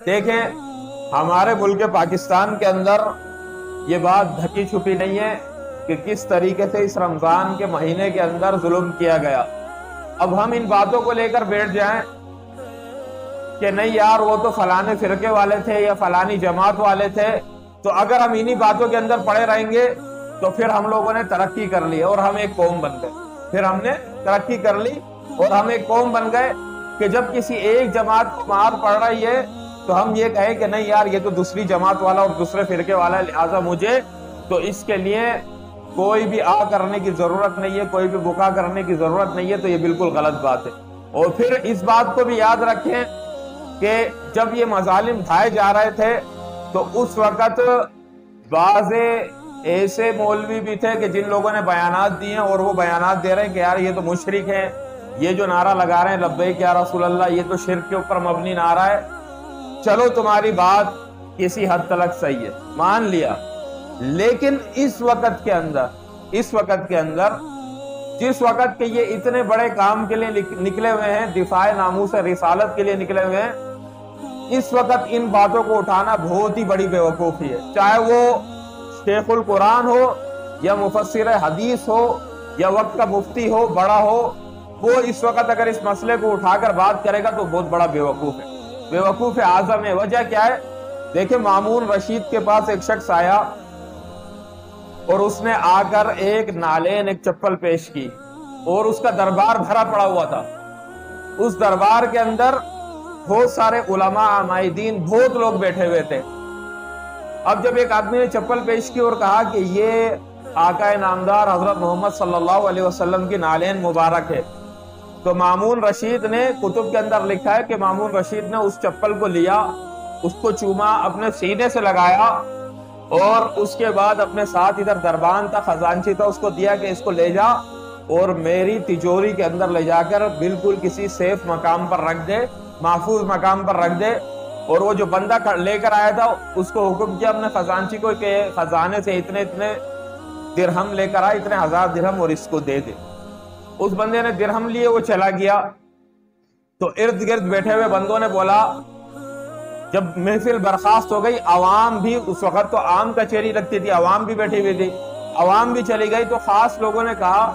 دیکھیں ہمارے ملک پاکستان کے اندر یہ بات ڈھکی چھپی نہیں ہے کہ کس طریقے سے اس رمضان کے مہینے کے اندر ظلم کیا گیا۔ اب ہم ان باتوں کو لے کر بیٹھ جائیں کہ نہیں یار وہ تو فلانے فرقے والے تھے یا فلانی جماعت والے تھے، تو اگر ہم انہی باتوں کے اندر پڑے رہیں گے تو پھر ہم لوگوں نے ترقی کر لی اور ہم ایک قوم بن گئے۔ پھر ہم نے ترقی کر لی اور ہم ایک قوم بن گئے کہ جب کسی ایک جماعت کو مار پڑ رہی ہے تو ہم یہ کہیں کہ نہیں یار یہ تو دوسری جماعت والا اور دوسرے فرقے والا ہے، لہٰذا مجھے تو اس کے لیے کوئی بھی آ کرنے کی ضرورت نہیں ہے، کوئی بھی بکا کرنے کی ضرورت نہیں ہے، تو یہ بالکل غلط بات ہے۔ اور پھر اس بات کو بھی یاد رکھیں کہ جب یہ مظالم ڈھائے جا رہے تھے تو اس وقت بعض ایسے مولوی بھی تھے کہ جن لوگوں نے بیانات دیے اور وہ بیانات دے رہے ہیں کہ یار یہ تو مشرک ہیں، یہ جو نعرہ لگا رہے ہیں لبیک یا رسول اللہ، یہ تو شرک کے اوپر مبنی نعرہ ہے۔ چلو تمہاری بات کسی حد تک صحیح ہے، مان لیا، لیکن اس وقت کے اندر جس وقت کہ یہ اتنے بڑے کام کے لیے نکلے ہوئے ہیں، دفاع ناموس رسالت کے لیے نکلے ہوئے ہیں، اس وقت ان باتوں کو اٹھانا بہت ہی بڑی بے وقوفی ہے۔ چاہے وہ شیخ القرآن ہو یا مفسر حدیث ہو یا وقت کا مفتی ہو، بڑا ہو، وہ اس وقت اگر اس مسئلے کو اٹھا کر بات کرے گا تو بہت بڑا بے وقوف ہے، بے وقوف اعظم ہے۔ وجہ کیا ہے؟ دیکھیں مامون رشید کے پاس ایک شخص آیا اور اس نے آ کر ایک نالین ایک چپل پیش کی اور اس کا دربار بھرا پڑا ہوا تھا۔ اس دربار کے اندر بہت سارے علماء عمائدین بہت لوگ بیٹھے ہوئے تھے۔ اب جب ایک آدمی نے چپل پیش کی اور کہا کہ یہ آقا نامدار حضرت محمد صلی اللہ علیہ وسلم کی نالین مبارک ہے، تو مامون رشید نے کتب کے اندر لکھا ہے کہ مامون رشید نے اس چپل کو لیا، اس کو چوما، اپنے سینے سے لگایا اور اس کے بعد اپنے ساتھ ادھر دربان تھا، خزانچی تھا، اس کو دیا کہ اس کو لے جا اور میری تجوری کے اندر لے جا کر بالکل کسی سیف مقام پر رکھ دے، محفوظ مقام پر رکھ دے۔ اور وہ جو بندہ لے کر آیا تھا اس کو حکم کیا اپنے خزانچی کو کہ خزانے سے اتنے اتنے درہم لے کر آئے، اتنے ہزار درہم، اور اس کو دے دے۔ اس بندے نے درہم لیے، وہ چلا گیا۔ تو ارد گرد بیٹھے ہوئے بندوں نے بولا، جب محفل برخاست ہو گئی، عوام بھی اس وقت تو عام کچہری لگتی تھی، عوام بھی بیٹھی ہوئی تھی، عوام بھی چلی گئی، تو خاص لوگوں نے کہا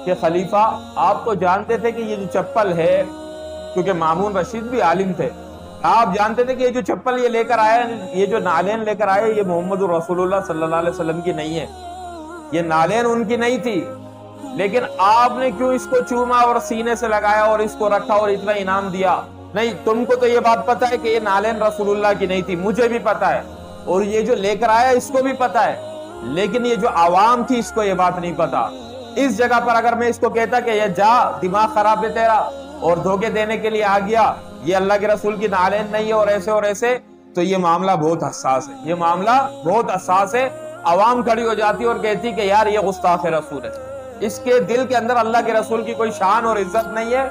کہ خلیفہ آپ تو جانتے تھے کہ یہ جو چپل ہے، کیونکہ مامون رشید بھی عالم تھے، آپ جانتے تھے کہ یہ جو چپل یہ لے کر آئے، یہ جو نالین لے کر آئے، یہ محمد رسول اللہ صلی اللہ علیہ وسلم کی نہیں ہے، یہ نالین ان کی نہیں تھی، لیکن آپ نے کیوں اس کو چوما اور سینے سے لگایا اور اس کو رکھا اور اتنا انعام دیا؟ نہیں، تم کو تو یہ بات پتا ہے کہ یہ نالین رسول اللہ کی نہیں تھی، مجھے بھی پتا ہے، اور یہ جو لے کر آیا اس کو بھی پتا ہے، لیکن یہ جو عوام تھی اس کو یہ بات نہیں پتا۔ اس جگہ پر اگر میں اس کو کہتا کہ یہ جا، دماغ خراب ہے تیرا اور دھوکے دینے کے لیے آ گیا، یہ اللہ کے رسول کی نالین نہیں ہے اور ایسے، تو یہ معاملہ بہت حساس ہے، یہ معاملہ بہت حساس ہے۔ عوام کھڑی ہو جاتی اور کہتی کہ یار یہ گستاخ رسول ہے، اس کے دل کے اندر اللہ کے رسول کی کوئی شان اور عزت نہیں ہے۔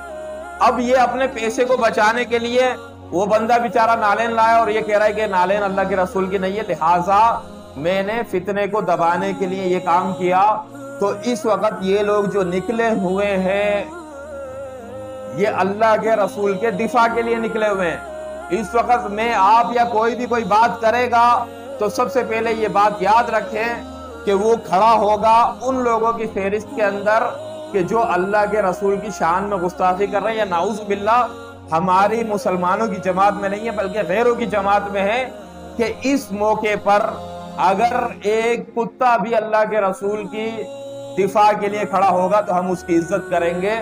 اب یہ اپنے پیسے کو بچانے کے لیے وہ بندہ بیچارہ نالین لایا اور یہ کہہ رہا ہے کہ نالین اللہ کے رسول کی نہیں ہے، لہٰذا میں نے فتنے کو دبانے کے لیے یہ کام کیا۔ تو اس وقت یہ لوگ جو نکلے ہوئے ہیں یہ اللہ کے رسول کے دفاع کے لیے نکلے ہوئے ہیں۔ اس وقت میں آپ یا کوئی بھی کوئی بات کرے گا تو سب سے پہلے یہ بات یاد رکھیں کہ وہ کھڑا ہوگا ان لوگوں کی فہرست کے اندر کہ جو اللہ کے رسول کی شان میں گستاخی کر رہے ہیں، یا نعوذ باللہ ہماری مسلمانوں کی جماعت میں نہیں ہے بلکہ غیروں کی جماعت میں ہے، کہ اس موقع پر اگر ایک کتا بھی اللہ کے رسول کی دفاع کے لیے کھڑا ہوگا تو ہم اس کی عزت کریں گے،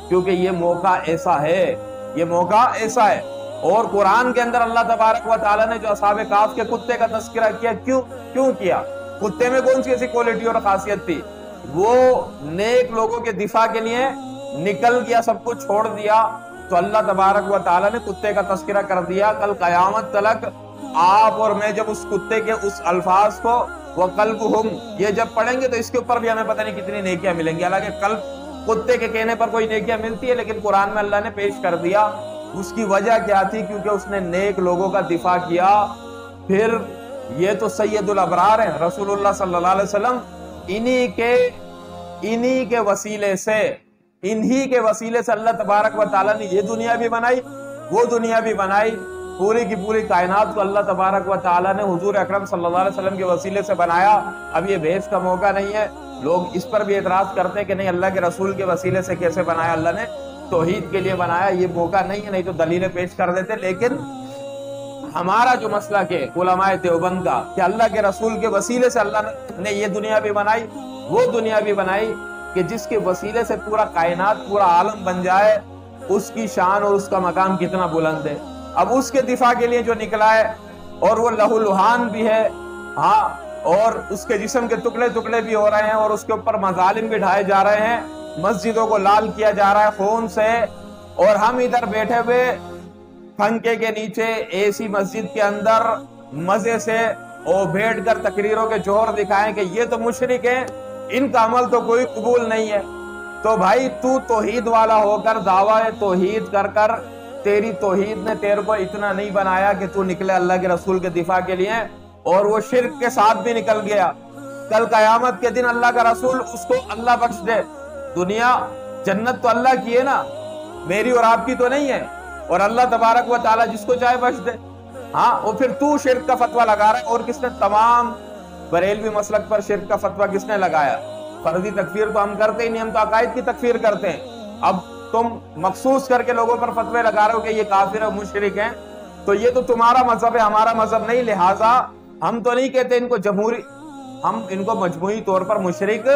کیونکہ یہ موقع ایسا ہے، یہ موقع ایسا ہے۔ اور قرآن کے اندر اللہ تبارک و تعالیٰ نے جو اصحاب کہف کے کتے کا تذکرہ کیا، کیوں کیا؟ کتے میں کون سی ایسی کوالٹی اور خاصیت تھی؟ وہ نیک لوگوں کے دفاع کے لیے نکل گیا، سب کچھ چھوڑ دیا، تو اللہ تبارک و تعالیٰ نے کتے کا تذکرہ کر دیا۔ کل قیامت تلک آپ اور میں جب اس کتے کے اس الفاظ کو وَقَلْبُهُمْ یہ جب پڑھیں گے تو اس کے اوپر بھی ہمیں پتہ نہیں کتنی نیکیاں ملیں گی، حالانکہ قلب کتے کے کہنے پر کوئی نیکیاں ملتی ہے، لیکن قرآن میں اللہ نے پیش کر دیا۔ اس کی وجہ کیا تھی؟ کیونکہ اس نے نیک لوگوں کا دفاع کیا۔ پھر یہ تو سید الابرار ہیں رسول اللہ صلی اللہ علیہ وسلم، انہی کے وسیلے سے اللہ تبارک و تعالیٰ نے یہ دنیا بھی بنائی، وہ دنیا بھی بنائی۔ پوری کی پوری کائنات کو اللہ تبارک و تعالیٰ نے حضور اکرم صلی اللہ علیہ وسلم کے وسیلے سے بنایا. اب یہ بحث کا موقع نہیں ہے. لوگ اس پر بھی اعتراض کرتے ہیں کہ نہیں اللہ کے رسول کے وسیلے سے کیسے بنایا, اللہ نے توحید کے لیے بنایا. یہ موقع نہیں ہے, نہیں تو دلیلیں پیش کر دیتے. لیکن ہمارا جو مسلک ہے علماء دیوبند کا کہ اللہ کے رسول کے وسیلے سے اللہ نے یہ دنیا بھی بنائی, وہ دنیا بھی بنائی کہ جس کے وسیلے سے پورا کائنات پورا عالم بن جائے, اس کی شان اور اس کا مقام کتنا بلند ہے. اب اس کے دفاع کے لیے جو نکلا ہے اور وہ لہو لہان بھی ہے, ہاں, اور اس کے جسم کے ٹکڑے ٹکڑے بھی ہو رہے ہیں اور اس کے اوپر مظالم بھی ڈھائے جا رہے ہیں, مسجدوں کو لال کیا جا رہا ہے خون سے, اور ہم ادھر بیٹھے ہوئے پنکھے کے نیچے اے سی مسجد کے اندر مزے سے اور بیٹھ کر تقریروں کے جوہر دکھائیں کہ یہ تو مشرک ہیں, ان کا عمل تو کوئی قبول نہیں ہے. تو بھائی تو توحید والا ہو کر دعویٰ توحید کر کر تیری توحید نے تیرے کو اتنا نہیں بنایا کہ تو نکلے اللہ کے رسول کے دفاع کے لیے, اور وہ شرک کے ساتھ بھی نکل گیا. کل قیامت کے دن اللہ کا رسول اس کو اللہ بخش دے. دنیا جنت تو اللہ کی ہے نا, میری اور آپ کی تو نہیں ہے, اور اللہ تبارک و تعالیٰ جس کو چاہے بخش دے. ہاں, وہ پھر تو شرک کا فتویٰ لگا رہا ہے, اور کس نے تمام بریلوی مسلک پر شرک کا فتویٰ کس نے لگایا؟ فرضی تکفیر تو ہم کرتے ہی نہیں, ہم تو عقائد کی تکفیر کرتے ہیں. اب تم مخصوص کر کے لوگوں پر فتوے لگا رہے ہو کہ یہ کافر اور مشرک ہیں, تو یہ تو تمہارا مذہب ہے, ہمارا مذہب نہیں. لہٰذا ہم تو نہیں کہتے ان کو ہم ان کو مجموعی طور پر مشرک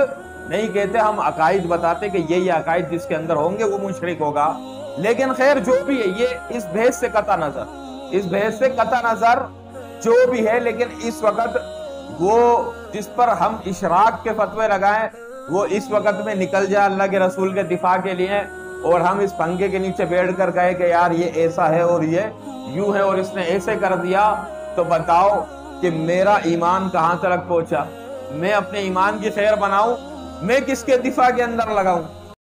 نہیں کہتے, ہم عقائد بتاتے کہ یہ عقائد جس کے اندر ہوں گے وہ مشرک ہوگا. لیکن خیر جو بھی ہے, یہ اس بحث سے قطع نظر جو بھی ہے, لیکن اس وقت وہ جس پر ہم اشراق کے فتوے لگائیں وہ اس وقت میں نکل جائے اللہ کے رسول کے دفاع کے لیے, اور ہم اس پنکھے کے نیچے بیٹھ کر کہے کہ یار یہ ایسا ہے اور یہ یوں ہے اور اس نے ایسے کر دیا, تو بتاؤ کہ میرا ایمان کہاں تک پہنچا؟ میں اپنے ایمان کی خیر بناؤں, میں کس کے دفاع کے اندر لگاؤں؟